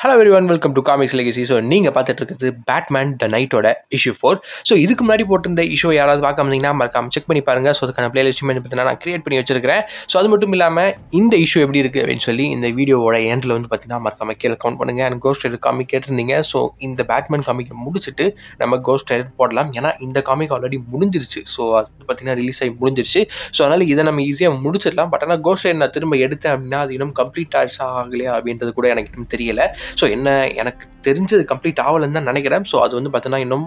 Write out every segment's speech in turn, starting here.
Hello everyone, welcome to comics legacy. So நீங்கள் பார்த்துட்டு இருக்கிறது பேட்மேன் த நைட்டோட இஷ்யூ 4. ஸோ இதுக்கு முன்னாடி போட்டிருந்த இஷ்யூ யாராவது பார்க்க வந்தீங்கன்னா மறக்காம செக் பண்ணி பாருங்கள். ஸோ அதுக்கான பிளேலிஸ்ட் பார்த்தீங்கன்னா நான் கிரியேட் பண்ணி வச்சிருக்கிறேன். ஸோ அது மட்டும் இல்லாமல் இந்த இஷ்யூ எப்படி இருக்குது அப்படின்னு சொல்லி இந்த வீடியோவோட எண்டில் பார்த்தீங்கன்னா மறக்காம கீழே கவுண்ட் பண்ணுங்கள். அண்ட் கோஸ்ட் ரைடர் காமிக் கேட்டிருந்தீங்க. ஸோ இந்த பேட்மேன் காமிக்கை முடிச்சுட்டு நம்ம கோஸ்ட் ரைடர் போடலாம். ஏன்னா இந்த காமிக் ஆல்ரெடி முடிஞ்சிருச்சு. ஸோ அது பார்த்தீங்கன்னா ரிலீஸ் ஆகி முடிஞ்சிருச்சு. ஸோ அதனால் இதை நம்ம ஈஸியாக முடிச்சிடலாம். பட் ஆனால் கோஸ்ட் ரைடர் நான் திரும்ப எடுத்தேன் அப்படின்னா அது இன்னும் கம்ப்ளீட் ஆச்சா ஆகலையா அப்படின்றது கூட எனக்கு இன்னும் தெரியலை. ஸோ என்ன எனக்கு தெரிஞ்சது கம்ப்ளீட் ஆகலன்னு தான் நினைக்கிறேன். ஸோ அது பார்த்தீங்கன்னா இன்னும்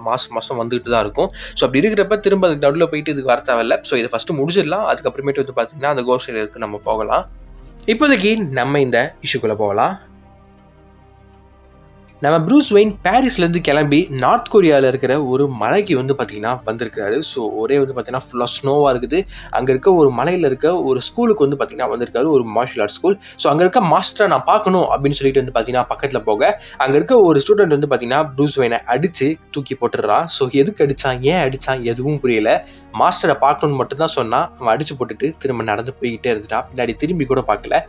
மாதம் வந்துகிட்டு தான் இருக்கும். ஸோ அப்படி இருக்கிறப்ப திரும்ப அதுக்கு நடுவில் போயிட்டு இதுக்கு வர தேவையில்லை. ஸோ இதை ஃபஸ்ட்டு முடிச்சிடலாம். அதுக்கப்புறமேட்டு பார்த்தீங்கன்னா அந்த கோஸ்ட் ரைடருக்கு நம்ம போகலாம். இப்போதைக்கு நம்ம இந்த இஷ்யூக்குள்ளே போகலாம். நம்ம ப்ரூஸ் வெயின் பாரிஸ்லேருந்து கிளம்பி நார்த் கொரியாவில் இருக்கிற ஒரு மலைக்கு பார்த்தீங்கன்னா வந்திருக்காரு. ஸோ ஒரே பார்த்தீங்கன்னா ஃபுல்லாக ஸ்னோவாக இருக்குது. அங்கே இருக்க ஒரு மலையில் இருக்க ஒரு ஸ்கூலுக்கு பார்த்தீங்கன்னா வந்திருக்காரு, ஒரு மார்ஷியல் ஆர்ட் ஸ்கூல். ஸோ அங்கே இருக்க மாஸ்டரை நான் பார்க்கணும் அப்படின்னு சொல்லிட்டு பார்த்தீங்கன்னா பக்கத்தில் போக அங்கே இருக்க ஒரு ஸ்டூடெண்ட் பார்த்தீங்கன்னா ப்ரூஸ் வெயினை அடித்து தூக்கி போட்டுடுறான். ஸோ எதுக்கு அடித்தான், ஏன் அடித்தான் எதுவும் புரியல. மாஸ்டரை பார்க்கணுன்னு மட்டும்தான் சொன்னான். அவன் அடித்து போட்டுட்டு திரும்ப நடந்து போய்கிட்டே இருந்துட்டான். பின்னாடி திரும்பி கூட பார்க்கல.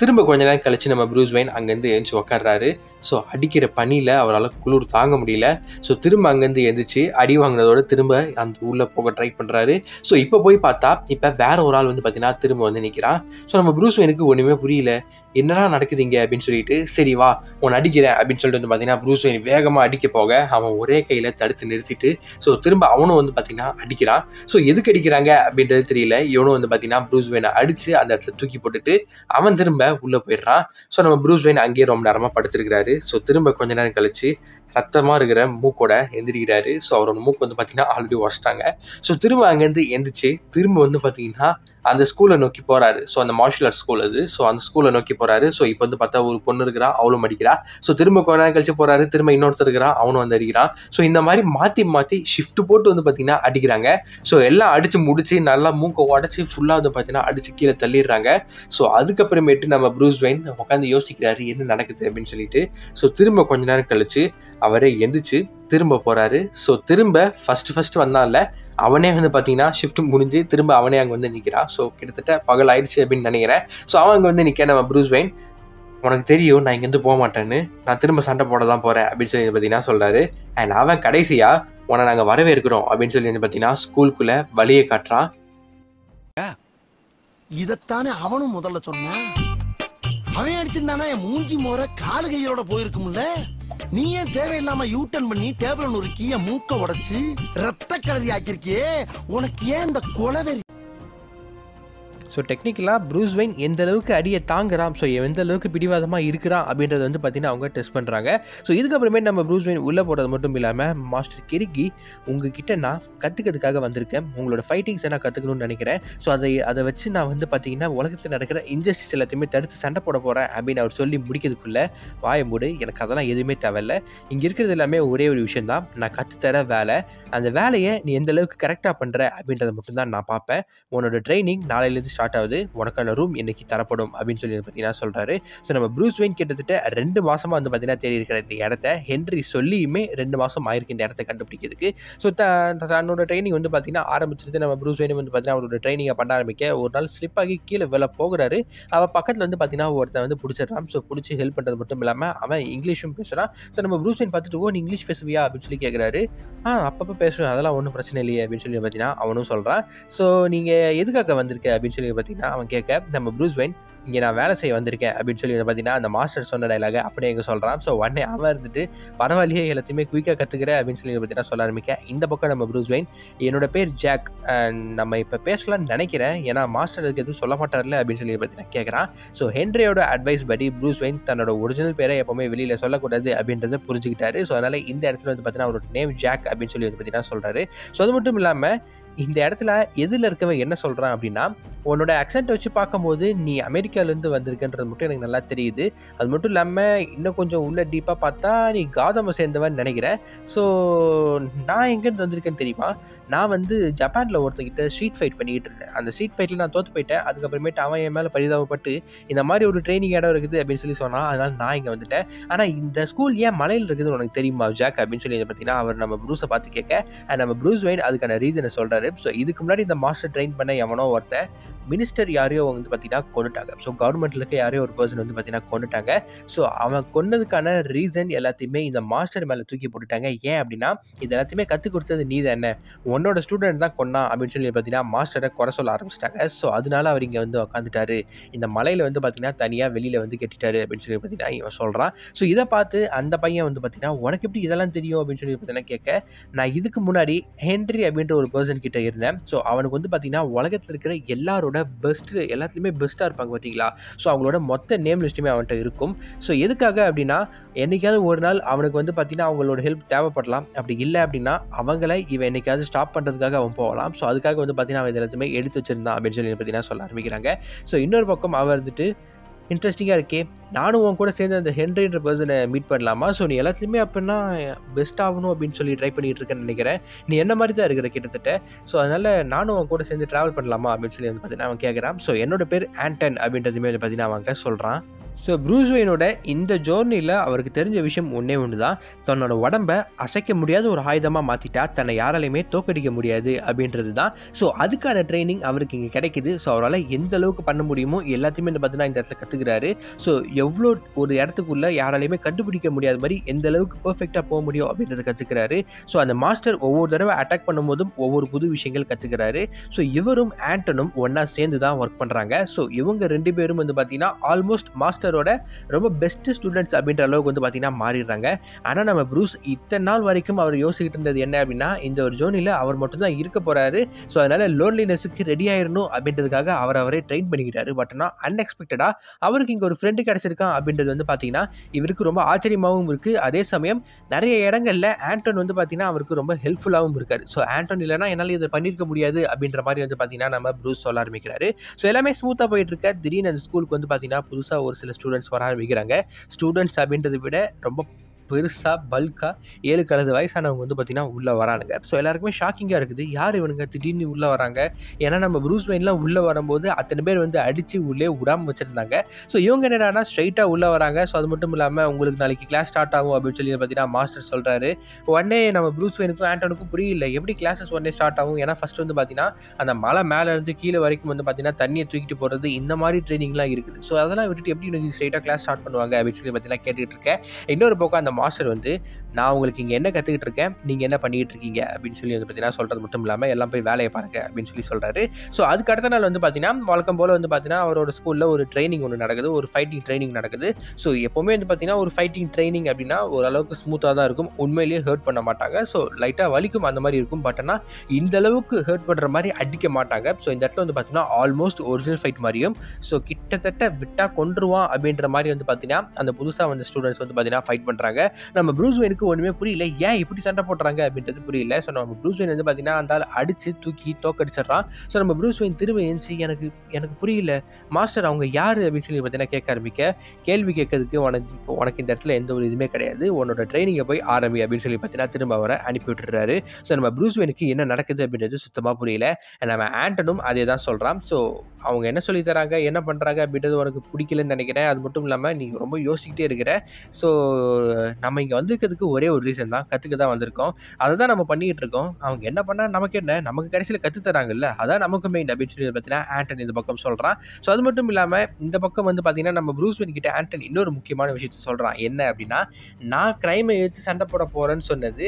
திரும்ப கொஞ்ச நேரம் கழிச்சு நம்ம ப்ரூஸ் வெயின் அங்கேருந்து எழுந்துச்சு உட்காடுறாரு. ஸோ அடிக்கிற பனியில் அவரால் குளிர் தாங்க முடியல. ஸோ திரும்ப அங்கேருந்து எழுந்திரிச்சு அடி வாங்கினதோட திரும்ப அந்த உள்ளே போக ட்ரை பண்ணுறாரு. ஸோ இப்போ போய் பார்த்தா இப்போ வேற ஒரு ஆள் பார்த்தீங்கன்னா திரும்ப நிற்கிறான். ஸோ நம்ம ப்ரூஸ் வெயினுக்கு ஒன்றுமே புரியல, என்னடா நடக்குதுங்க அப்படின்னு சொல்லிட்டு, சரி வா உன்னை அடிக்கிறேன் அப்படின்னு சொல்லிட்டு பார்த்தீங்கன்னா ப்ரூஸ் வெயின் வேகமாக அடிக்க போக அவன் ஒரே கையில் தடுத்து நிறுத்திட்டு ஸோ திரும்ப அவனும் பார்த்தீங்கன்னா அடிக்கிறான். ஸோ எதுக்கு அடிக்கிறாங்க அப்படின்றது தெரியல. இவனும் பார்த்தீங்கன்னா ப்ரூஸ் வெயினை அடித்து அந்த இடத்துல தூக்கி போட்டுட்டு அவன் திரும்ப உள்ளே போயிடுறான். ஸோ நம்ம ப்ரூஸ் வெயின் அங்கேயே ரொம்ப நேரமாக படுத்திருக்கிறாரு. ஸோ திரும்ப கொஞ்ச நேரம் கழிச்சு ரத்தமாக இருக்கிற மூக்கோட எந்திரிக்கிறாரு. ஸோ அவரோட மூக்கு பார்த்தீங்கன்னா ஆல்ரெடி உடச்சிட்டாங்க. ஸோ திரும்ப அங்கேருந்து எந்திரிச்சு திரும்ப பார்த்தீங்கன்னா அந்த ஸ்கூலை நோக்கி போகிறாரு. ஸோ அந்த மார்ஷியல் ஆர்ட் ஸ்கூல் அது. ஸோ அந்த ஸ்கூலை நோக்கி போகிறாரு. ஸோ இப்போ பார்த்தா ஒரு பொண்ணு இருக்கிறா, அவளும் அடிக்கிறா. ஸோ திரும்ப கொஞ்ச நேரம் கழிச்சு போகிறாரு, திரும்ப இன்னொருத்தர் இருக்கிறான், அவனும் அடிக்கிறான். ஸோ இந்த மாதிரி மாற்றி ஷிஃப்ட் போட்டு பார்த்தீங்கன்னா அடிக்கிறாங்க. ஸோ எல்லாம் அடித்து முடிச்சு நல்லா மூக்கை உடச்சி ஃபுல்லாக பார்த்தீங்கன்னா அடித்து கீழே தள்ளிடுறாங்க. ஸோ அதுக்கப்புறமேட்டு நம்ம ப்ரூஸ் வெயின் உட்காந்து யோசிக்கிறாரு என்ன நடக்குது அப்படின்னு சொல்லிட்டு. ஸோ திரும்ப கொஞ்ச நேரம் கழிச்சு அவரே எந்திரிச்சு திரும்ப போகிறாரு. ஸோ திரும்ப ஃபஸ்ட்டு வந்தான்ல அவனே பார்த்தீங்கன்னா ஷிஃப்ட் முடிஞ்சு திரும்ப அவனே அங்கே நிற்கிறான். ஸோ கிட்டத்தட்ட பகல் ஆயிடுச்சு அப்படின்னு நினைக்கிறேன். ஸோ அவன் அங்கே நிற்க நம்ம ப்ரூஸ் வெயின், உனக்கு தெரியும் நான் இங்கேருந்து போக மாட்டேன்னு, நான் திரும்ப சண்டை போட தான் போகிறேன் அப்படின்னு சொல்லி பார்த்தீங்கன்னா சொல்கிறாரு. அண்ட் அவன் கடைசியாக உன்னை நாங்கள் வரவேற்கிறோம் அப்படின்னு சொல்லி பார்த்தீங்கன்னா ஸ்கூலுக்குள்ளே வழியை காட்டுறான். இதைத்தானே அவனும் முதல்ல சொன்னான். அவன் அடிச்சிருந்தானா என் மூஞ்சி மோர காலு கையோட போயிருக்கும்ல. நீ ஏன் தேவையில்லாம யூட்டன் பண்ணி டேபிள் நொறுக்கி என் மூக்க உடைச்சு ரத்த கலரி ஆக்கிருக்கியே, உனக்கு ஏன் இந்த கொலவெறி? ஸோ டெக்னிக்கலாக ப்ரூஸ் வெயின் எந்த அளவுக்கு அடியை தாங்குறான், ஸோ எந்த அளவுக்கு பிடிவாதமாக இருக்கிறான் அப்படின்றத பார்த்தீங்கன்னா அவங்க டெஸ்ட் பண்ணுறாங்க. ஸோ இதுக்கப்புறமே நம்ம ப்ரூஸ் வெயின் உள்ளே போகிறது மட்டும் இல்லாமல், மாஸ்டர் கிரிக்கி உங்ககிட்ட நான் கற்றுக்கிறதுக்காக வந்திருக்கேன், உங்களோட ஃபைட்டிங்ஸை நான் கற்றுக்கணும்னு நினைக்கிறேன். ஸோ அதை வச்சு நான் பார்த்தீங்கன்னா உலகத்தில் நடக்கிற இன்ஜஸ்டிஸ் எல்லாத்தையுமே தடுத்து சண்டை போட போகிறேன் அப்படின்னு அவர் சொல்லி முடிக்கிறதுக்குள்ளே வாய மூடு, எனக்கு அதெல்லாம் எதுவுமே தேவையில்லை. இங்கே இருக்கிறது எல்லாமே ஒரே ஒரு விஷயம் தான், நான் கற்றுத்தர வேலை. அந்த வேலையை நீ எந்த அளவுக்கு கரெக்டாக பண்ணுற அப்படின்றத மட்டும்தான் நான் பார்ப்பேன். உன்னோட ட்ரைனிங் நாளையிலேருந்து ஸ்டார்ட் ஆகுது, உனக்கான ரூம் இன்னைக்கு தரப்படும் அப்படின்னு சொல்லி பார்த்தீங்கன்னா சொல்கிறாரு. ஸோ நம்ம ப்ரூஸ் வெயின் கிட்டத்தட்ட 2 மாதமாக பார்த்தீங்கன்னா தேடி இருக்கிற இந்த இடத்த ஹென்றி சொல்லியுமே 2 மாதம் ஆயிருக்கு இந்த இடத்த கண்டுபிடிக்கிறதுக்கு. ஸோ தன்னோட ட்ரைனிங் பார்த்தீங்கன்னா ஆரம்பிச்சிருச்சு. நம்ம ப்ரூஸ் வெயின் பார்த்தீங்கன்னா அவரோட ட்ரைனிங்கை பண்ண ஆரம்பிக்க ஒரு நாள் ஸ்லிப் ஆகி கீழே வெளில போகிறாரு. அவள் பக்கத்தில் பார்த்தீங்கன்னா ஒருத்தன் பிடிச்சிடறான். ஸோ பிடிச்சி ஹெல்ப் பண்ணுறது மட்டும் இல்லாமல் அவன் இங்கிலீஷும் பேசுகிறான். ஸோ நம்ம ப்ரூஸ் வெயின் பார்த்துட்டு, ஓ நீ இங்கிலீஷ் பேசுவியா அப்படின்னு சொல்லி கேட்குறாரு. அப்பப்போ பேசுவேன், அதெல்லாம் ஒன்றும் பிரச்சனை இல்லையே அப்படின்னு சொல்லி பார்த்தீங்கன்னா அவனும் சொல்கிறான். ஸோ நீங்கள் எதுக்காக வந்திருக்க அப்படின்னு சொல்லி பார்த்தீங்கன்னா அவன் கேட்க, நம்ம ப்ரூஸ் வெயின் இங்கே நான் வேலை செய்ய வந்திருக்கேன் அப்படின்னு சொல்லி பார்த்தீங்கன்னா அந்த மாஸ்டர் சொன்ன டைலாக அப்படியே எங்கே சொல்கிறான். ஸோ உடனே அவன் இருந்துட்டு பரவாயில்லையே எல்லாத்தையுமே குயிக்காக கற்றுக்கிறேன் அப்படின்னு சொல்லி பார்த்தீங்கன்னா சொல்ல ஆரம்பிக்க, இந்த பக்கம் நம்ம ப்ரூஸ் வெயின், என்னோட பேர் ஜாக், நம்ம இப்போ பேசலாம்னு நினைக்கிறேன், ஏன்னா மாஸ்டர் அதுக்கு எதுவும் சொல்ல மாட்டார்ல அப்படின்னு சொல்லி பார்த்தீங்கன்னா கேட்குறான். ஸோ ஹென்ரியோட அட்வைஸ் படி ப்ரூஸ் வெயின் தன்னோட ஒரிஜினல் பேரை எப்போவுமே வெளியில் சொல்லக்கூடாது அப்படின்றத புரிஞ்சுக்கிட்டாரு. ஸோ அதனால் இந்த இடத்துல பார்த்தீங்கன்னா அவரோட நேம் ஜாக் அப்படின்னு சொல்லி பார்த்தீங்கன்னா சொல்கிறாரு. ஸோ அது மட்டும் இல்லாமல் இந்த இடத்துல எதில் இருக்கவன் என்ன சொல்கிறான் அப்படின்னா, உன்னோட அக்சென்ட் வச்சு பார்க்கும்போது நீ அமெரிக்காவிலேருந்து வந்திருக்கன்றது மட்டும் எனக்கு நல்லா தெரியுது. அது மட்டும் இல்லாமல் இன்னும் கொஞ்சம் உள்ள டீப்பாக பார்த்தா நீ காதமை சேர்ந்தவன் நினைக்கிறேன். ஸோ நான் எங்கேருந்து வந்திருக்கேன்னு தெரியுமா, நான் வந்து ஜப்பானில் ஒருத்தங்கிட்ட ஸ்ட்ரீட் ஃபைட் பண்ணிக்கிட்டு இருந்தேன். அந்த ஸ்ட்ரீட் ஃபைட்டில் நான் தோற்று போயிட்டேன். அதுக்கப்புறமேட்டு அவன் என் மேலே பரிதாபப்பட்டு இந்த மாதிரி ஒரு ட்ரைனிங் இடம் இருக்குது அப்படின்னு சொன்னான். அதனால் நான் இங்கே வந்துட்டேன். ஆனால் இந்த ஸ்கூல் ஏன் மலையில் இருக்குதுன்னு உனக்கு தெரியுமா ஜாக் அப்படின்னு சொல்லி பார்த்தீங்கன்னா அவர் நம்ம ப்ரூஸை பார்த்து கேட்க நம்ம ப்ரூஸ் வெயின் அதுக்கான ரீசனை சொல்கிறாரு. ஸோ இதுக்கு முன்னாடி இந்த மாஸ்டர் ட்ரெயின் பண்ண எவனோ ஒருத்தன் மினிஸ்டர் யாரையோ வந்து பார்த்தீங்கன்னா கொண்டுட்டாங்க. ஸோ கவர்மெண்ட்டில் இருக்க யாரையோ ஒரு பர்சன் வந்து பார்த்தீங்கன்னா கொண்டுட்டாங்க. ஸோ அவன் கொன்னதுக்கான ரீசன் எல்லாத்தையுமே இந்த மாஸ்டர் மேலே தூக்கி போட்டுட்டாங்க. ஏன் அப்படின்னா இது எல்லாத்தையுமே கற்றுக் கொடுத்தது நீ தானே, உன்னோட ஸ்டூடெண்ட் தான் கொன்னா அப்படின்னு சொல்லி பார்த்தீங்கன்னா மாஸ்டரை குறை சொல்ல ஆரம்பிச்சிட்டாங்க. ஸோ அதனால அவர் இங்கே வந்து உட்காந்துட்டாரு, இந்த மலையில் வந்து பார்த்தீங்கன்னா தனியாக வெளியில் வந்து கெட்டிட்டாரு அப்படின்னு சொல்லி பார்த்தீங்கன்னா இவன் சொல்கிறான். ஸோ இதை பார்த்து அந்த பையன் வந்து பார்த்தீங்கன்னா உனக்கு எப்படி இதெல்லாம் தெரியும் அப்படின்னு சொல்லி பார்த்தீங்கன்னா கேட்க, நான் இதுக்கு முன்னாடி ஹென்ரி அப்படின்ற ஒரு பர்சன் கிட்ட இருந்தேன். ஸோ அவனுக்கு வந்து பார்த்தீங்கன்னா உலகத்தில் இருக்கிற எல்லாரோட பெஸ்ட்டு எல்லாத்துலேயுமே பெஸ்ட்டாக இருப்பாங்க பார்த்தீங்களா. ஸோ அவங்களோட மொத்த நேம் லிஸ்ட்டுமே அவன்கிட்ட இருக்கும். ஸோ எதுக்காக அப்படின்னா என்னைக்காவது ஒரு நாள் அவனுக்கு வந்து பார்த்தீங்கன்னா அவங்களோட ஹெல்ப் தேவைப்படலாம். அப்படி இல்லை அப்படின்னா அவங்கள இவன் என்னைக்காவது ஸ்டாப் பண்ணுறதுக்காக அவன் போகலாம். ஸோ அதுக்காக வந்து பார்த்தீங்கன்னா அவன் எல்லாத்தையுமே எடுத்து வச்சிருந்தான் அப்படின்னு சொல்லி பார்த்தீங்கன்னா சொல்ல ஆரம்பிக்கிறாங்க. ஸோ இன்னொரு பக்கம் அவர் வந்துட்டு இன்ட்ரெஸ்டிங்காக இருக்கே, நானும் உன் கூட சேர்ந்து அந்த ஹென்ரின்ற பர்சனை மீட் பண்ணலாமா, ஸோ நீ எல்லாத்துலேயுமே அப்படின்னா பெஸ்ட் ஆகணும் அப்படின்னு சொல்லி ட்ரை பண்ணிகிட்டு இருக்கேன்னு நினைக்கிறேன், நீ என்ன மாதிரி தான் இருக்கிற கிட்டத்தட்ட, ஸோ அதனால் நானும் உன் கூட சேர்ந்து ட்ராவல் பண்ணலாமா அப்படின்னு சொல்லி வந்து பார்த்தீங்கன்னா அவன் கேட்குறான். ஸோ என்னோட பேர் ஆண்டன் அப்படின்றதுமே வந்து பார்த்தீங்கன்னா அவங்க சொல்கிறான். ஸோ ப்ரூஸ் வெயினோட இந்த ஜோர்னியில் அவருக்கு தெரிஞ்ச விஷயம் ஒன்றே ஒன்று தான், தன்னோட உடம்பை அசைக்க முடியாத ஒரு ஆயுதமாக மாற்றிட்டா தன்னை யாராலையுமே தோக்கடிக்க முடியாது அப்படின்றது தான். ஸோ அதுக்கான ட்ரைனிங் அவருக்கு இங்கே கிடைக்குது. ஸோ அவரால் எந்த அளவுக்கு பண்ண முடியுமோ எல்லாத்தையுமே வந்து பார்த்தீங்கன்னா இந்த இடத்துல கற்றுக்கிறாரு. ஸோ எவ்வளோ ஒரு இடத்துக்குள்ளே யாராலையுமே கண்டுபிடிக்க முடியாத மாதிரி எந்த அளவுக்கு பர்ஃபெக்டாக போக முடியும் அப்படின்றத கற்றுக்கிறாரு. ஸோ அந்த மாஸ்டர் ஒவ்வொரு தடவை அட்டாக் பண்ணும்போதும் ஒவ்வொரு புது விஷயங்கள் கற்றுக்கிறாரு. ஸோ இவரும் ஆண்டனும் ஒன்றா சேர்ந்து தான் ஒர்க் பண்ணுறாங்க. ஸோ இவங்க ரெண்டு பேரும் வந்து பார்த்தீங்கன்னா ஆல்மோஸ்ட் மாஸ்டரோட ரொம்ப பெஸ்ட் ஸ்டூடெண்ட்ஸ் அப்படின்ற அளவுக்கு வந்து பார்த்தீங்கன்னா மாறிடுறாங்க. ஆனால் நம்ம ப்ரூஸ் இத்தனை நாள் வரைக்கும் அவர் யோசிக்கிட்டு இருந்தது என்ன அப்படின்னா இந்த ஒரு ஜோனியில் அவர் மட்டும்தான் இருக்க போகிறாரு. ஸோ அதனால் லோன்லினஸுக்கு ரெடி ஆயிடணும் அப்படின்றதுக்காக அவரே ட்ரெயின் பண்ணிக்கிட்டாரு. பட் ஆனால் அன்எக்ஸ்பெக்டடாக அவருக்கு இங்கே ஒரு ஃப்ரெண்டு கிடச்சிருக்கான் அப்படின்றது வந்து பார்த்தீங்கன்னா இவருக்கு ரொம்ப ஆச்சரியமாகவும் இருக்குது. அதே சமயம் நிறைய இடங்களில் ஆண்டன் வந்து பார்த்தீங்கன்னா அவருக்கு ரொம்ப ஹெல்ப்ஃபுல்லாகவும் இருக்காரு. ஸோ ஆண்டன் இல்லைனா என்னால் இதை பண்ணியிருக்க முடியாது அப்படின்ற மாதிரி வந்து பார்த்தீங்கன்னா நம்ம ப்ரூஸ் சொல்ல ஆரம்பிக்கிறாரு. ஸோ எல்லாமே ஸ்மூத்தாக போயிட்டு இருக்க திடீர்னு அந்த ஸ்கூலுக்கு வந்து பார்த்தீங்கன்னா புதுசாக ஒரு சில ஸ்டூடெண்ட்ஸ் வர ஆரம்பிக்கிறாங்க. ஸ்டூடெண்ட்ஸ் அப்படின்றத விட ரொம்ப பெருசாக பல்காக 7 வயசானவங்க வந்து பார்த்தீங்கன்னா உள்ளே வரானுங்க. ஸோ எல்லாருக்குமே ஷாக்கிங்காக இருக்குது, யார் இவனுங்க திடீர்னு உள்ளே வராங்க. ஏன்னா நம்ம ப்ரூஸ் வெயின்லாம் உள்ளே வரும்போது அத்தனை பேர் வந்து அடித்து உள்ளே விடாமல் வச்சுருந்தாங்க. ஸோ இவங்க என்னடானா ஸ்ட்ரைட்டாக உள்ளே வராங்க. ஸோ அது மட்டும் இல்லாமல் உங்களுக்கு நாளைக்கு கிளாஸ் ஸ்டார்ட் ஆகும் அப்படின்னு சொல்லி பார்த்தீங்கன்னா மாஸ்டர் சொல்கிறாரு. உடனே நம்ம ப்ரூஸ் வெயினுக்கும் ஆண்டனுக்கும் புரியல எப்படி கிளாஸஸ் உடனே ஸ்டார்ட் ஆகும். ஏன்னா ஃபஸ்ட்டு வந்து பார்த்தீங்கன்னா அந்த மலை மேலே இருந்து கீழே வரைக்கும் வந்து பார்த்தீங்கன்னா தண்ணியை தூக்கிட்டு போகிறது இந்த மாதிரி ட்ரைனிங்லாம் இருக்குது. ஸோ அதெல்லாம் விட்டுட்டு எப்படி எனக்கு ஸ்ட்ரைட்டாக கிளாஸ் ஸ்டார்ட் பண்ணுவாங்க அப்படின்னு சொல்லி பார்த்தீங்கன்னா கேட்டுட்டு இருக்கேன். இன்னொரு பக்கம் அந்த மாஸ்டர் வந்து நான் உங்களுக்கு இங்கே என்ன கற்றுக்கிட்டு இருக்கேன், நீங்கள் என்ன பண்ணிக்கிட்டு இருக்கீங்க அப்படின்னு சொல்லி வந்து பார்த்தீங்கன்னா சொல்கிறது மட்டும் இல்லாமல் எல்லாம் போய் வேலையை பாருங்க அப்படின்னு சொல்லி சொல்கிறாரு. ஸோ அதுக்கு அடுத்த நாள் வந்து பார்த்தீங்கன்னா வழக்கம் போல் வந்து பார்த்தீங்கன்னா அவரோட ஸ்கூலில் ஒரு ட்ரைனிங் ஒன்று நடக்குது, ஒரு ஃபைட்டிங் ட்ரைனிங் நடக்குது. ஸோ எப்போவுமே வந்து பார்த்தீங்கன்னா ஒரு ஃபைட்டிங் ட்ரைனிங் அப்படின்னா ஓரளவுக்கு ஸ்மூத்தாக தான் இருக்கும், உண்மையிலேயே ஹர்ட் பண்ண மாட்டாங்க. ஸோ லைட்டாக வலிக்கும் அந்த மாதிரி இருக்கும். பட் ஆனால் இந்த அளவுக்கு ஹர்ட் பண்ணுற மாதிரி அடிக்க மாட்டாங்க. ஸோ இந்த இடத்துல வந்து பார்த்தீங்கன்னா ஆல்மோஸ்ட் ஒரிஜினல் ஃபைட் மாதிரியும் ஸோ கிட்டத்தட்ட விட்டா கொன்றுவான் அப்படின்ற மாதிரி வந்து பார்த்தீங்கன்னா அந்த புதுசாக வந்து ஸ்டூடெண்ட்ஸ் வந்து பார்த்தீங்கன்னா ஃபைட் பண்ணுறாங்க. நம்ம ப்ரூஸ் வெயினுக்கு ஒன்றுமே புரியல, ஏன் இப்படி சண்டை போடுறாங்க அப்படின்றது புரியல. ஸோ நம்ம ப்ரூஸ் வெயின் வந்து பார்த்தீங்கன்னா அந்த ஆள் அடித்து தூக்கி தோக்கடிச்சிடறான். ஸோ நம்ம ப்ரூஸ் வெயின் திரும்ப எழுந்துச்சு எனக்கு புரியல மாஸ்டர் அவங்க யார் அப்படின்னு சொல்லி பார்த்தீங்கன்னா கேட்க ஆரம்பிக்க, கேள்வி கேட்கறதுக்கு உனக்கு இந்த இடத்துல எந்த ஒரு இதுவுமே கிடையாது, உன்னோட ட்ரைனிங்கை போய் ஆரம்பி அப்படின்னு சொல்லி பார்த்தீங்கன்னா திரும்ப அவரை அனுப்பி விட்டுறாரு. ஸோ நம்ம ப்ரூஸ் வெயினுக்கு என்ன நடக்குது அப்படின்றது சுத்தமாக புரியல. நம்ம ஆண்டனும் அதே தான் சொல்கிறான். ஸோ அவங்க என்ன சொல்லி தராங்க என்ன பண்ணுறாங்க அப்படின்றது உனக்கு பிடிக்கலன்னு நினைக்கிறேன். அது மட்டும் இல்லாமல் நீ ரொம்ப யோசிக்கிட்டே இருக்கிற. ஸோ நம்ம இங்கே வந்திருக்கிறதுக்கு ஒரே ஒரு ரீசன் தான், கற்றுக்க தான் வந்திருக்கோம், அதை தான் நம்ம பண்ணிக்கிட்டு இருக்கோம். அவங்க என்ன பண்ணால் நமக்கு என்ன, நமக்கு கடைசியில் கற்றுத்தராங்கல்ல, அதான் நமக்கு மெயின் அப்படின்னு சொல்லி பார்த்தீங்கன்னா ஆண்டன் இந்த பக்கம் சொல்கிறான். ஸோ அது மட்டும் இல்லாமல் இந்த பக்கம் வந்து பார்த்தீங்கன்னா நம்ம ப்ரூஸ் வெயின் கிட்ட ஆண்டன் இன்னொரு முக்கியமான விஷயத்த சொல்கிறான். என்ன அப்படின்னா நான் கிரைமை எடுத்து சண்டை போட போகிறேன்னு சொன்னது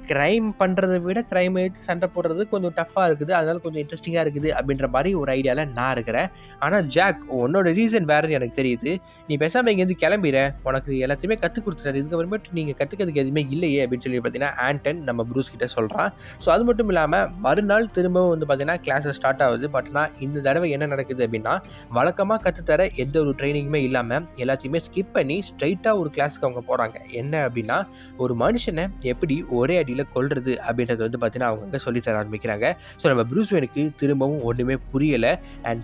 கிரைம் பண்ணுறதை விட கிரைமை எடுத்து சண்டை போடுறது கொஞ்சம் டஃப்பாக இருக்குது, அதனால கொஞ்சம் இன்ட்ரெஸ்டிங்காக இருக்குது அப்படின்ற மாதிரி ஒரு ஐடியாவில் நான் இருக்கிறேன். ஆனால் ஜாக் உன்னோட ரீசன் வேறுன்னு எனக்கு தெரியுது, நீ பேசாமல் இங்கேருந்து கிளம்பிற, உனக்கு எல்லாத்தையுமே கற்றுக் கொடுத்துறாரு, இதுக்கப்புறமேட்டு நீங்கள் கற்றுக்கிறதுக்கு எதுவுமே இல்லையே அப்படின்னு சொல்லி பார்த்தீங்கன்னா ஆண்டன் நம்ம ப்ரூஸ் கிட்ட சொல்கிறான். ஸோ அது மட்டும் இல்லாமல் மறுநாள் திரும்பவும் வந்து பார்த்தீங்கன்னா கிளாஸஸ் ஸ்டார்ட் ஆகுது. பட் ஆனால் இந்த தடவை என்ன நடக்குது அப்படின்னா வழக்கமாக கற்றுத்தர எந்த ஒரு ட்ரைனிங்குமே இல்லாமல் எல்லாத்தையுமே ஸ்கிப் பண்ணி ஸ்ட்ரைட்டாக ஒரு கிளாஸுக்கு அவங்க போகிறாங்க. என்ன அப்படின்னா ஒரு மனுஷனை எப்படி ஒரே அடி ரீதியில் கொல்றது அப்படின்றது வந்து பார்த்தீங்கன்னா அவங்க சொல்லித்தர ஆரம்பிக்கிறாங்க. ஸோ நம்ம ப்ரூஸ் வெயினுக்கு திரும்பவும் ஒன்றுமே புரியலை.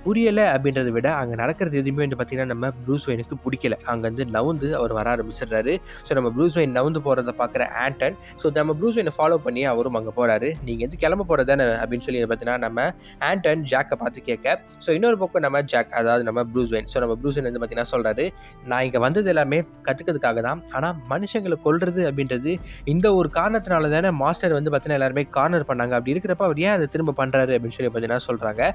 புரியலை அப்படின்றத விட அங்கே நடக்கிறது எதுவுமே வந்து பார்த்தீங்கன்னா நம்ம ப்ரூஸ் வெயினுக்கு பிடிக்கல. அங்கேருந்து நவுந்து அவர் வர ஆரம்பிச்சிடுறாரு. ஸோ நம்ம ப்ரூஸ் வெயின் நவுந்து போகிறத பார்க்குற ஆண்டன் நம்ம ப்ரூஸ் வெயினை ஃபாலோ பண்ணி அவரும் அங்கே போகிறாரு. நீங்கள் எது கிளம்ப போகிறதானே அப்படின்னு சொல்லி பார்த்தீங்கன்னா நம்ம ஆண்டன் ஜாக்கை பார்த்து கேட்க, ஸோ இன்னொரு பக்கம் நம்ம ஜாக், அதாவது நம்ம ப்ரூஸ் வெயின், நம்ம ப்ரூஸ் வெயின் வந்து பார்த்தீங்கன்னா சொல்கிறாரு, நான் இங்கே வந்தது எல்லாமே கற்றுக்கிறதுக்காக தான். ஆனால் மனுஷங்களை கொல்றது அப்படின்றது இந்த ஒரு காரணத்தினால தானே மாஸ்டர் வந்து பார்த்தீங்கன்னா எல்லாருமே கார்னர் பண்ணாங்க. அப்படி இருக்கிறப்ப அவர் ஏன் அதை திரும்ப பண்ணுறாரு அப்படின்னு சொல்லி பார்த்தீங்கன்னா சொல்கிறாங்க.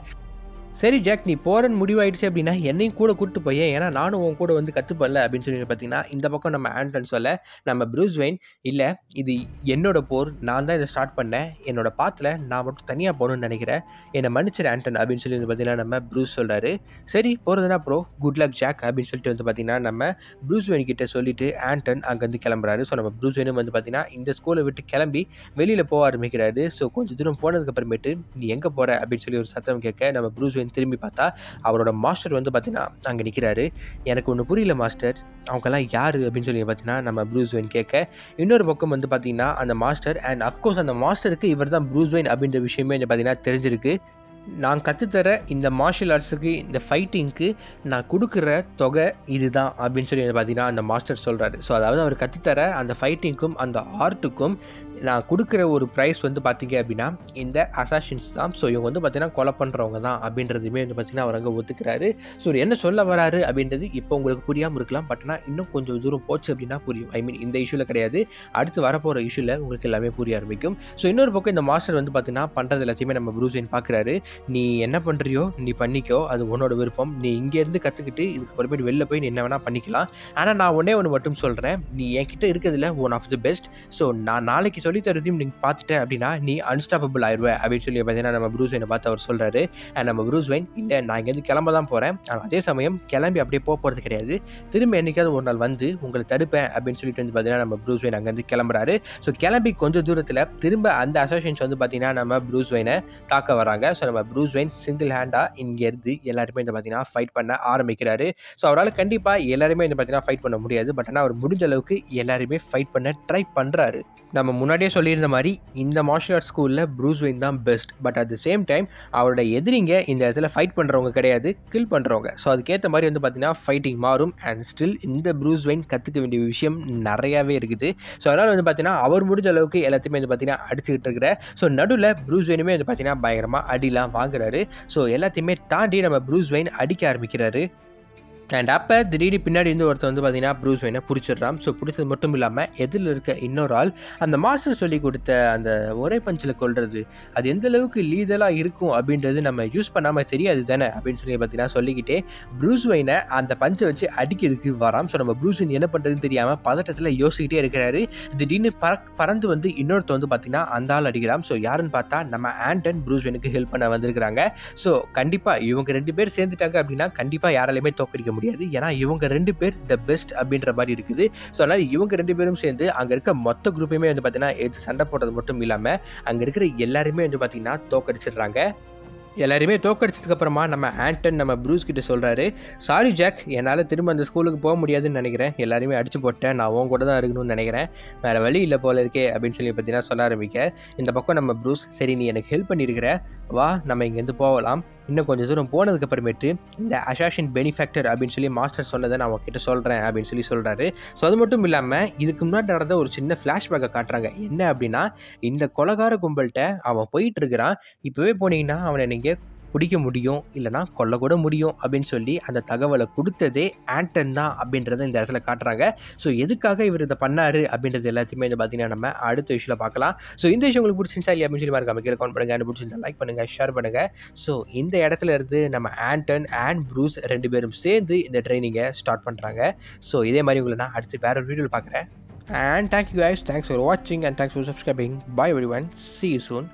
சரி ஜாக், நீ போகிறன்னு முடிவாயிடுச்சு அப்படின்னா என்னையும் கூட கூப்பிட்டு போய், ஏன்னா நானும் உன் கூட வந்து கற்றுப்படல அப்படின்னு சொல்லி பார்த்தீங்கன்னா இந்த பக்கம் நம்ம ஆண்டன் சொல்ல, நம்ம ப்ரூஸ் வெயின், இல்லை இது என்னோட போர், நான் தான் இதை ஸ்டார்ட் பண்ணேன், என்னோட பாத்தில் நான் மட்டும் தனியாக போகணும்னு நினைக்கிறேன், என்னை மன்னிச்சிரு ஆண்டன் அப்படின்னு சொல்லி வந்து பார்த்தீங்கன்னா நம்ம ப்ரூஸ் சொல்கிறாரு. சரி போகிறதுனா ப்ரோ, குட் லக் ஜாக் அப்படின்னு சொல்லிட்டு வந்து பார்த்தீங்கன்னா நம்ம ப்ரூஸ் வெயின் கிட்ட சொல்லிட்டு ஆண்டன் அங்கேருந்து கிளம்புறாரு. ஸோ நம்ம ப்ரூஸ் வெயினும் வந்து பார்த்தீங்கன்னா இந்த ஸ்கூலை விட்டு கிளம்பி வெளியில் போக ஆரம்பிக்கிறாரு. ஸோ கொஞ்சம் தூரம் போனதுக்கப்புறமேட்டு நீ எங்கே போகிற அப்படின்னு சொல்லி ஒரு சத்தம் கேட்க, நம்ம ப்ரூஸ் வெயின் திரும்பி பார்த்தா அவரோட மாஸ்டர் வந்து பார்த்தீங்கன்னா அங்கே நிற்கிறாரு. எனக்கு ஒன்று புரியல மாஸ்டர், அவங்கெல்லாம் யார் அப்படின்னு சொல்லி பார்த்தீங்கன்னா நம்ம ப்ரூஸ் வெயின் கேட்க, இன்னொரு பக்கம் வந்து பார்த்தீங்கன்னா அந்த மாஸ்டர் அண்ட் அஃப்கோர்ஸ் அந்த மாஸ்டருக்கு இவர் தான் ப்ரூஸ் வெயின் அப்படின்ற விஷயமே பார்த்தீங்கன்னா தெரிஞ்சிருக்கு. நான் கற்றுத்தர இந்த மார்ஷியல் ஆர்ட்ஸுக்கு, இந்த ஃபைட்டிங்க்கு நான் கொடுக்குற தொகை இதுதான் அப்படின்னு சொல்லி பார்த்தீங்கன்னா அந்த மாஸ்டர் சொல்கிறாரு. ஸோ அதாவது அவர் கற்றுத்தர அந்த ஃபைட்டிங்க்கும் அந்த ஆர்ட்டுக்கும் நான் கொடுக்குற ஒரு ப்ரைஸ் வந்து பார்த்தீங்க அப்படின்னா இந்த அசாசின்ஸ் தான். ஸோ இவங்க வந்து பார்த்தீங்கன்னா கொலை பண்ணுறவங்க தான் அப்படின்றதுமே வந்து பார்த்தீங்கன்னா அவர் அங்கே ஒத்துக்கிறாரு. ஸோ என்ன சொல்ல வராரு அப்படின்றது இப்போ உங்களுக்கு புரியாமல் இருக்கலாம். பட் ஆனால் இன்னும் கொஞ்சம் தூரம் போச்சு அப்படின்னா புரியும். ஐ மீன் இந்த இஷ்யூவில் கிடையாது, அடுத்து வரப்போகிற இஷ்யூவில் உங்களுக்கு எல்லாமே புரிய ஆரம்பிக்கும். ஸோ இன்னொரு பக்கம் இந்த மாஸ்டர் வந்து பார்த்தீங்கன்னா பண்ணுறது எல்லாத்தையுமே நம்ம ப்ரூஸ் வெயின் பார்க்குறாரு. நீ என்ன பண்ணுறியோ நீ பண்ணிக்கோ, அது உன்னோட விருப்பம், நீ இங்கேருந்து கற்றுக்கிட்டு இதுக்கப்புறமேட்டு வெளில போய் நீ என்ன வேணால் பண்ணிக்கலாம். ஆனால் நான் ஒன்று மட்டும் சொல்கிறேன், நீ என்கிட்ட இருக்கிறதுல one of the best. So நான் நாளைக்கு சொல்லித்தரதையும் நீங்கள் பார்த்துட்டேன் அப்படின்னா நீ அன்ஸ்டாப்பபிள் ஆயிடுவேன் அப்படின்னு சொல்லி பார்த்தீங்கன்னா நம்ம ப்ரூஸ் வெயினை பார்த்து அவர் சொல்கிறாரு. அண்ட் நம்ம ப்ரூஸ் வெயின், இல்லை நான் இங்கேருந்து கிளம்ப தான் போகிறேன், ஆனால் அதே சமயம் கிளம்பி அப்படியே போகிறது கிடையாது, திரும்ப என்றைக்காவது ஒரு நாள் வந்து உங்களை தடுப்பேன் அப்படின்னு சொல்லிட்டு வந்து பார்த்தீங்கன்னா நம்ம ப்ரூஸ் வெயின் அங்கேருந்து கிளம்புறாரு. ஸோ கிளம்பி கொஞ்சம் தூரத்தில் திரும்ப அந்த அசோசியன்ஸ் வந்து பார்த்தீங்கன்னா நம்ம ப்ரூஸ் வெயினை தாக்க வராங்க. ஸோ நம்ம ப்ரூஸ் வெயின் சிங்கிள் ஹேண்டாக இங்கேருந்து எல்லாருமே வந்து பார்த்தீங்கன்னா ஃபைட் பண்ண ஆரம்பிக்கிறாரு. ஸோ அவரால் கண்டிப்பாக எல்லாருமே வந்து பார்த்தீங்கன்னா ஃபைட் பண்ண முடியாது. பட் ஆனால் அவர் முடிஞ்ச அளவுக்கு எல்லாருமே ஃபைட் பண்ண ட்ரை பண்ணுறாரு. நம்ம முன்னாடியே சொல்லியிருந்த மாதிரி இந்த மார்ஷியல் ஆர்ட்ஸ் ஸ்கூலில் ப்ரூஸ் வெயின் தான் best. But at the same time அவரோட எதிரிங்க இந்த இடத்துல ஃபைட் பண்ணுறவங்க கிடையாது, கில் பண்ணுறவங்க. ஸோ அதுக்கேற்ற மாதிரி வந்து பார்த்தீங்கன்னா ஃபைட்டிங் மாறும். அண்ட் ஸ்டில் இந்த ப்ரூஸ் வெயின் கற்றுக்க வேண்டிய விஷயம் நிறையாவே இருக்குது. ஸோ அதனால் வந்து பார்த்தீங்கன்னா அவர் முடிஞ்ச அளவுக்கு எல்லாத்தையுமே வந்து பார்த்தீங்கன்னா அடிச்சுக்கிட்டு இருக்கிற. ஸோ நடுவில் ப்ரூஸ் வெயினுமே வந்து பார்த்தீங்கன்னா பயங்கரமாக அடிலாம் வாங்குறாரு. ஸோ எல்லாத்தையுமே தாண்டி நம்ம ப்ரூஸ் வெயின் அடிக்க ஆரம்பிக்கிறாரு. அண்ட் அப்போ திடீர்னு பின்னாடி இருந்து ஒருத்தர் வந்து பார்த்தீங்கன்னா ப்ரூஸ் வெயினை பிடிச்சிடுறான். ஸோ பிடிச்சது மட்டும் இல்லாமல் எதில் இருக்க இன்னொரு ஆள் அந்த மாஸ்டர் சொல்லி கொடுத்த அந்த ஒரே பஞ்சில் கொள்வது அது எந்த அளவுக்கு லீதலாக இருக்கும் அப்படின்றது நம்ம யூஸ் பண்ணாமல் தெரியாது தானே அப்படின்னு சொல்லி பார்த்தீங்கன்னா சொல்லிக்கிட்டே ப்ரூஸ் வெயினை அந்த பஞ்சை வச்சு அடிக்கிறதுக்கு வராம். ஸோ நம்ம ப்ரூஸ் வெயின் என்ன பண்ணுறதுன்னு தெரியாமல் பதட்டத்தில் யோசிக்கிட்டே இருக்கிறாரு. திடீர்னு பறந்து வந்து இன்னொருத்த வந்து பார்த்தீங்கன்னா அந்த ஆள் அடிக்கலாம். ஸோ யாருன்னு பார்த்தா நம்ம ஆண்டன் ப்ரூஸ் வெயினுக்கு ஹெல்ப் பண்ண வந்திருக்கிறாங்க. ஸோ கண்டிப்பாக இவங்க 2 பேர் சேர்ந்துட்டாங்க அப்படின்னா கண்டிப்பாக யாராலையுமே தோக்கடிக்க முடியாது. ஏன்னா இவங்க 2 பேர் த பெஸ்ட் அப்படின்ற மாதிரி இருக்குது. ஸோ அதனால் இவங்க 2 பேரும் சேர்ந்து அங்கே இருக்க மொத்த குரூப்பையுமே வந்து பார்த்தீங்கன்னா எடுத்து சண்டை போடுறது மட்டும் இல்லாமல் அங்கே இருக்கிற எல்லாருமே வந்து பார்த்தீங்கன்னா தோக்கடிச்சிடுறாங்க. எல்லாருமே தோக்கடிச்சதுக்கப்புறமா நம்ம ஆண்டன் நம்ம ப்ரூஸ் கிட்ட சொல்கிறாரு, சாரி ஜாக், என்னால் திரும்ப அந்த ஸ்கூலுக்கு போக முடியாதுன்னு நினைக்கிறேன், எல்லாருமே அடிச்சு போட்டேன், நான் உன் கூட தான் இருக்கணும்னு நினைக்கிறேன், வேறு வழி இல்லை போல இருக்கே அப்படின்னு சொல்லி பார்த்தீங்கன்னா சொல்ல ஆரம்பிக்க, இந்த பக்கம் நம்ம ப்ரூஸ், சரி நீ எனக்கு ஹெல்ப் பண்ணியிருக்கிற, வா நம்ம இங்கேருந்து போகலாம், இன்னும் கொஞ்சம் தூரம் போனதுக்கப்புறமேட்டு இந்த அசாசின் பெனிஃபேக்டர் அப்படின்னு சொல்லி மாஸ்டர் சொன்னதை நான் உங்ககிட்ட சொல்கிறேன் அப்படின்னு சொல்லி சொல்கிறாரு. ஸோ அது மட்டும் இல்லாமல் இதுக்கு முன்னாடி நடந்த ஒரு சின்ன ஃப்ளாஷ்பேக்கை காட்டுறாங்க. என்ன அப்படின்னா, இந்த கொலைகார கும்பல்கிட்ட அவன் போயிட்டுருக்கிறான், இப்போவே போனீங்கன்னா அவனை நீங்கள் பிடிக்க முடியும், இல்லைனா கொல்ல கூட முடியும் அப்படின்னு சொல்லி அந்த தகவலை கொடுத்ததே ஆண்டன் தான் அப்படின்றத இந்த இடத்துல காட்டுறாங்க. ஸோ எதுக்காக இவர் இதை பண்ணார் அப்படின்றது எல்லாத்தையுமே வந்து பார்த்தீங்கன்னா நம்ம அடுத்த விஷயம் பார்க்கலாம். ஸோ இந்த விஷயம் உங்களுக்கு பிடிச்சிருந்தா இல்லையா அப்படின்னு சொல்லி மறக்காம கீழே கமெண்ட் பண்ணுங்கள், பிடிச்சிருந்தா லைக் பண்ணுங்கள், ஷேர் பண்ணுங்கள். ஸோ இந்த இடத்துல இருந்து நம்ம ஆண்டன் அண்ட் ப்ரூஸ் 2 பேரும் சேர்ந்து இந்த ட்ரைனிங்கை ஸ்டார்ட் பண்ணுறாங்க. ஸோ இதே மாதிரி உங்களை நான் அடுத்து வேற ஒரு வீடியோவில் பார்க்குறேன். And thank you guys, thanks for watching and thanks for subscribing. Bye everyone, see you soon.